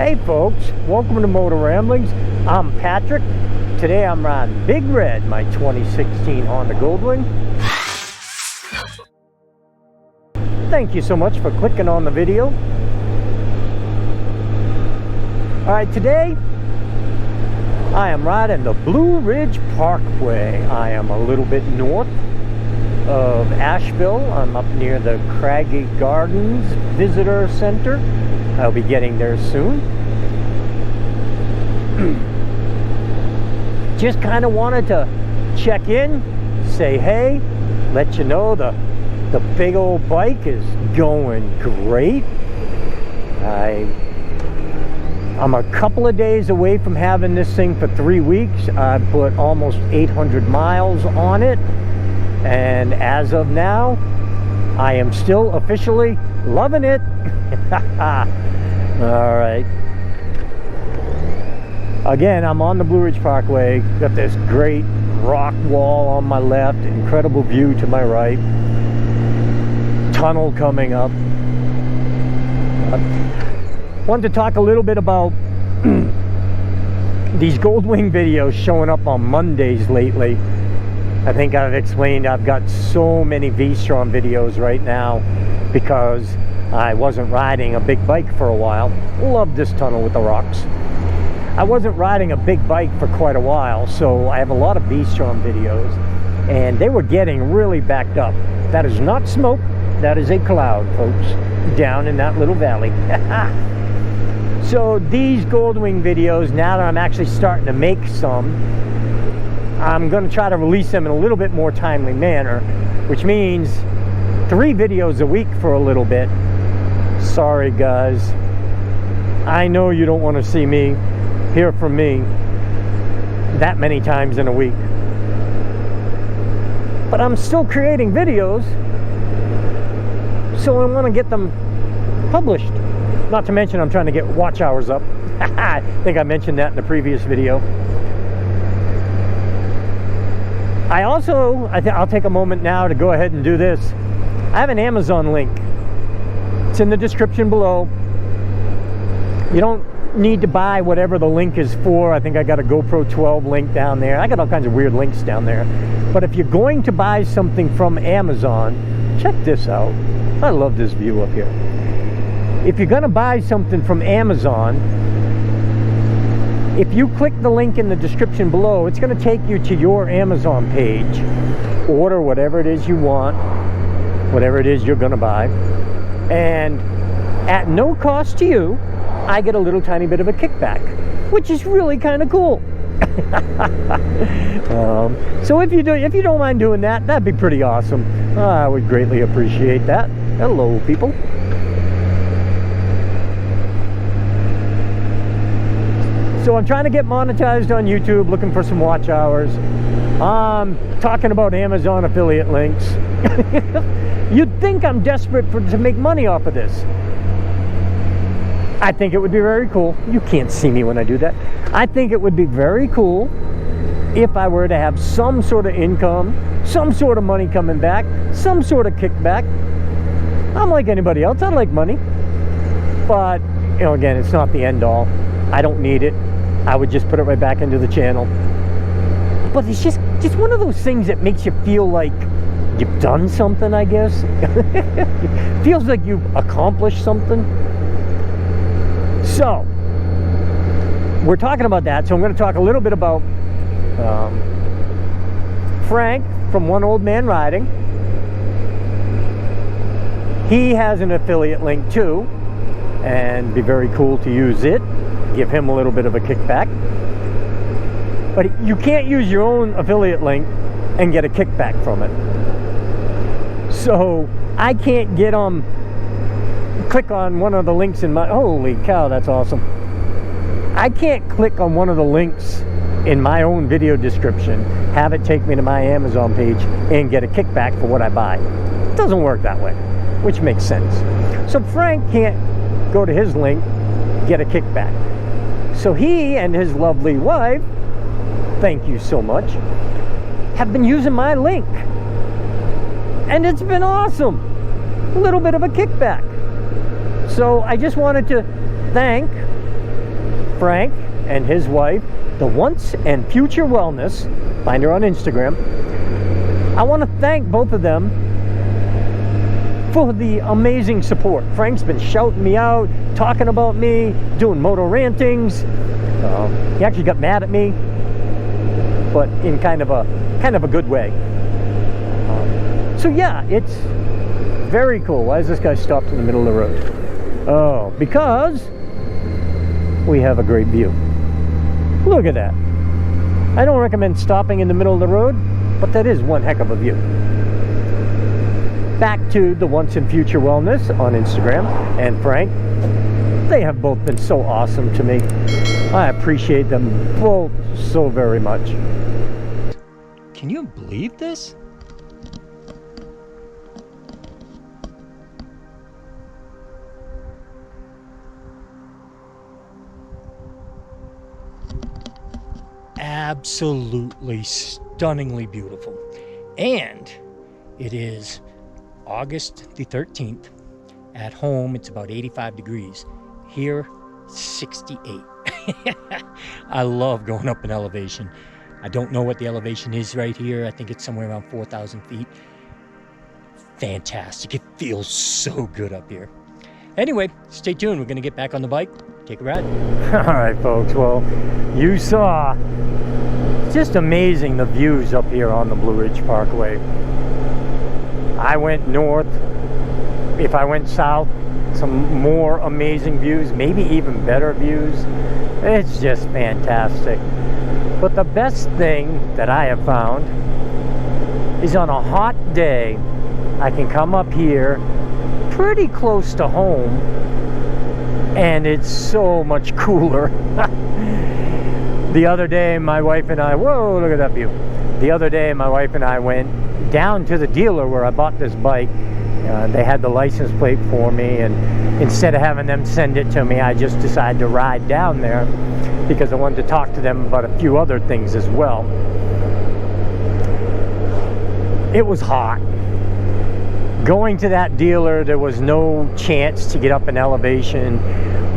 Hey folks, welcome to Motoramblings. I'm Patrick. Today I'm riding Big Red, my 2016 Honda Goldwing. Thank you so much for clicking on the video. Alright, today I am riding the Blue Ridge Parkway. I am a little bit north of Asheville. I'm up near the Craggy Gardens Visitor Center. I'll be getting there soon. Just kind of wanted to check in, say hey, let you know the big old bike is going great. I'm a couple of days away from having this thing for 3 weeks. I put almost 800 miles on it, and as of now I am still officially loving it. All right, again, I'm on the Blue Ridge Parkway. Got this great rock wall on my left, incredible view to my right, tunnel coming up. Wanted to talk a little bit about these Goldwing videos showing up on Mondays lately. I think I've explained I've got so many VStrom videos right now because I wasn't riding a big bike for a while. Love this tunnel with the rocks. I wasn't riding a big bike for quite a while, so I have a lot of VStrom videos, and they were getting really backed up. That is not smoke, that is a cloud, folks, down in that little valley. So these Goldwing videos, now that I'm actually starting to make some, I'm going to try to release them in a little bit more timely manner, which means 3 videos a week for a little bit. Sorry guys, I know you don't want to see me, hear from me that many times in a week, but I'm still creating videos, so I want to get them published. Not to mention I'm trying to get watch hours up. I think I mentioned that in the previous video. I'll take a moment now to go ahead and do this. I have an Amazon link. It's in the description below. You don't need to buy whatever the link is for. I think I got a GoPro 12 link down there. I got all kinds of weird links down there. But if you're going to buy something from Amazon, check this out. I love this view up here. If you're going to buy something from Amazon, if you click the link in the description below, it's going to take you to your Amazon page. Order whatever it is you want, whatever it is you're going to buy, and at no cost to you, I get a little tiny bit of a kickback, which is really kind of cool. So if you don't mind doing that, that'd be pretty awesome. I would greatly appreciate that. Hello people. So I'm trying to get monetized on YouTube, looking for some watch hours. Talking about Amazon affiliate links. You'd think I'm desperate to make money off of this. I think it would be very cool. You can't see me when I do that. I think it would be very cool if I were to have some sort of income, some sort of money coming back, some sort of kickback. I'm like anybody else, I like money. But, you know, again, it's not the end all. I don't need it. I would just put it right back into the channel. But it's just one of those things that makes you feel like you've done something, I guess. It feels like you've accomplished something. So, we're talking about that, so I'm going to talk a little bit about Frank from One Old Man Riding. He has an affiliate link too, and it'd be very cool to use it. Give him a little bit of a kickback. But you can't use your own affiliate link and get a kickback from it. So I can't get click on one of the links in my, holy cow, that's awesome. I can't click on one of the links in my own video description, have it take me to my Amazon page and get a kickback for what I buy. It doesn't work that way, which makes sense. So Frank can't go to his link, get a kickback. So he and his lovely wife, thank you so much, have been using my link. And it's been awesome. A little bit of a kickback. So I just wanted to thank Frank and his wife, the Once and Future Wellness. Find her on Instagram. I want to thank both of them for the amazing support. Frank's been shouting me out, talking about me, doing moto rantings. He actually got mad at me, but in kind of a good way. So yeah, it's very cool. Why is this guy stopped in the middle of the road? Oh, because we have a great view. Look at that. I don't recommend stopping in the middle of the road, but that is one heck of a view. Back to the Once and Future Wellness on Instagram and Frank. They have both been so awesome to me. I appreciate them both so very much. Can you believe this? Absolutely stunningly beautiful. And it is August the 13th. At home, it's about 85 degrees. Here, 68. I love going up in elevation. I don't know what the elevation is right here. I think it's somewhere around 4,000 feet. Fantastic. It feels so good up here. Anyway, stay tuned. We're going to get back on the bike, take a ride. All right, folks. Well, you saw. It's just amazing, the views up here on the Blue Ridge Parkway. I went north. If I went south, some more amazing views, maybe even better views. It's just fantastic. But the best thing that I have found is on a hot day, I can come up here pretty close to home and it's so much cooler. The other day my wife and I, whoa, look at that view. The other day my wife and I went down to the dealer where I bought this bike. They had the license plate for me, and instead of having them send it to me, I just decided to ride down there because I wanted to talk to them about a few other things as well. It was hot. Going to that dealer, there was no chance to get up in elevation.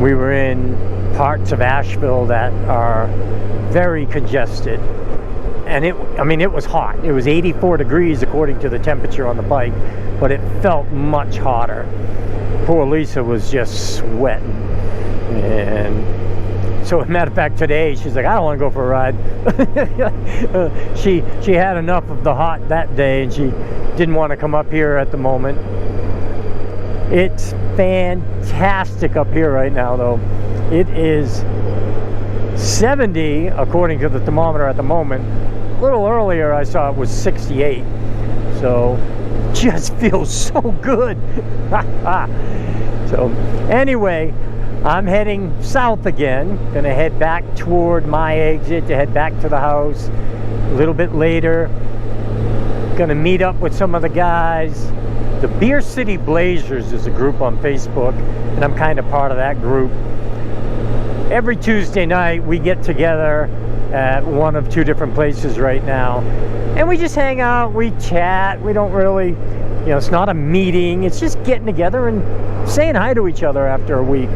We were in parts of Asheville that are very congested. And it was hot. It was 84 degrees according to the temperature on the bike, but it felt much hotter. Poor Lisa was just sweating. And so, as a matter of fact, today she's like, I don't want to go for a ride. She had enough of the hot that day, and she didn't want to come up here at the moment. It's fantastic up here right now, though. It is 70 according to the thermometer at the moment. A little earlier I saw it was 68, so just feels so good. So anyway, I'm heading south again. Gonna head back toward my exit to head back to the house a little bit later. Gonna meet up with some of the guys. The Beer City Blazers is a group on Facebook, and I'm kind of part of that group. Every Tuesday night we get together at one of two different places right now, and we just hang out, we chat. We don't really, it's not a meeting, it's just getting together and saying hi to each other after a week,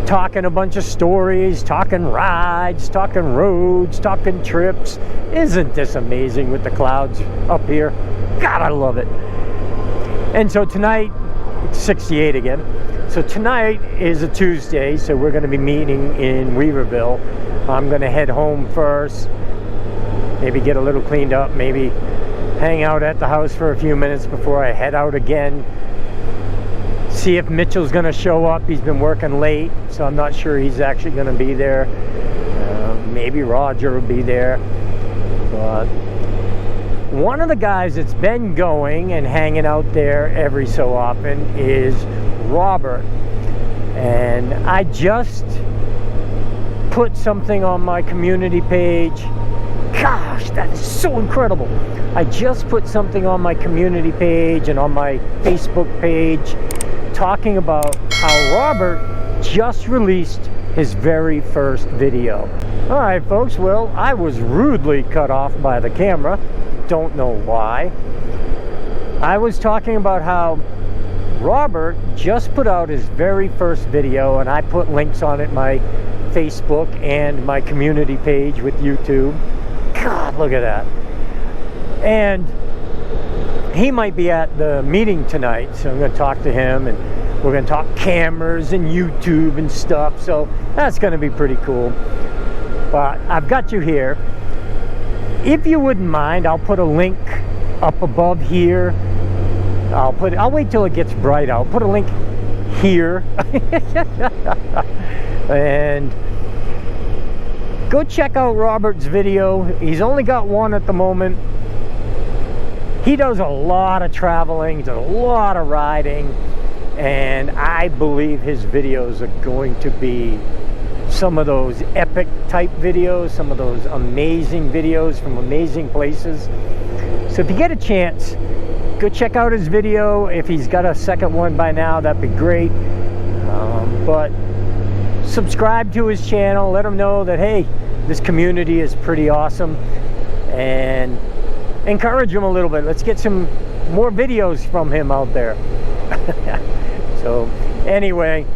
talking a bunch of stories, talking rides, talking roads, talking trips. Isn't this amazing with the clouds up here? God, I love it. And so tonight, it's 68 again. So tonight is a Tuesday, so we're going to be meeting in Weaverville. I'm going to head home first, maybe get a little cleaned up, maybe hang out at the house for a few minutes before I head out again. See if Mitchell's going to show up. He's been working late, so I'm not sure he's actually going to be there. Maybe Roger will be there. But one of the guys that's been going and hanging out there every so often is Robert. And I just put something on my community page. Gosh, that is so incredible. I just put something on my community page and on my Facebook page talking about how Robert just released his very first video. All right, folks, well, I was rudely cut off by the camera. Don't know why. I was talking about how Robert just put out his very first video, and I put links on it in my Facebook and my community page with YouTube. God, look at that. And he might be at the meeting tonight, so I'm going to talk to him, and we're going to talk cameras and YouTube and stuff, so that's going to be pretty cool. But I've got you here. If you wouldn't mind, I'll put a link up above here. I'll wait till it gets bright. I'll put a link here. And go check out Robert's video. He's only got one at the moment. He does a lot of traveling, he does a lot of riding, and I believe his videos are going to be some of those epic type videos, some of those amazing videos from amazing places. So if you get a chance, go check out his video. If he's got a second one by now, that'd be great. But subscribe to his channel, let him know that, hey, this community is pretty awesome, and encourage him a little bit. Let's get some more videos from him out there. So anyway,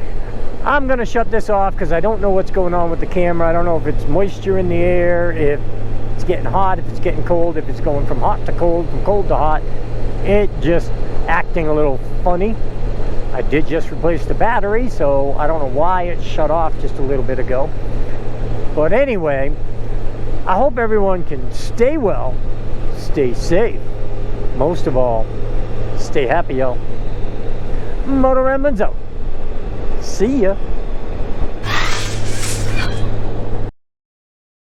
I'm gonna shut this off because I don't know what's going on with the camera. I don't know if it's moisture in the air, if it's getting hot, if it's getting cold, if it's going from hot to cold, from cold to hot. It just acting a little funny. I did just replace the battery, so I don't know why it shut off just a little bit ago. But anyway, I hope everyone can stay well, stay safe, most of all, stay happy, y'all. Motoramblings out. See ya.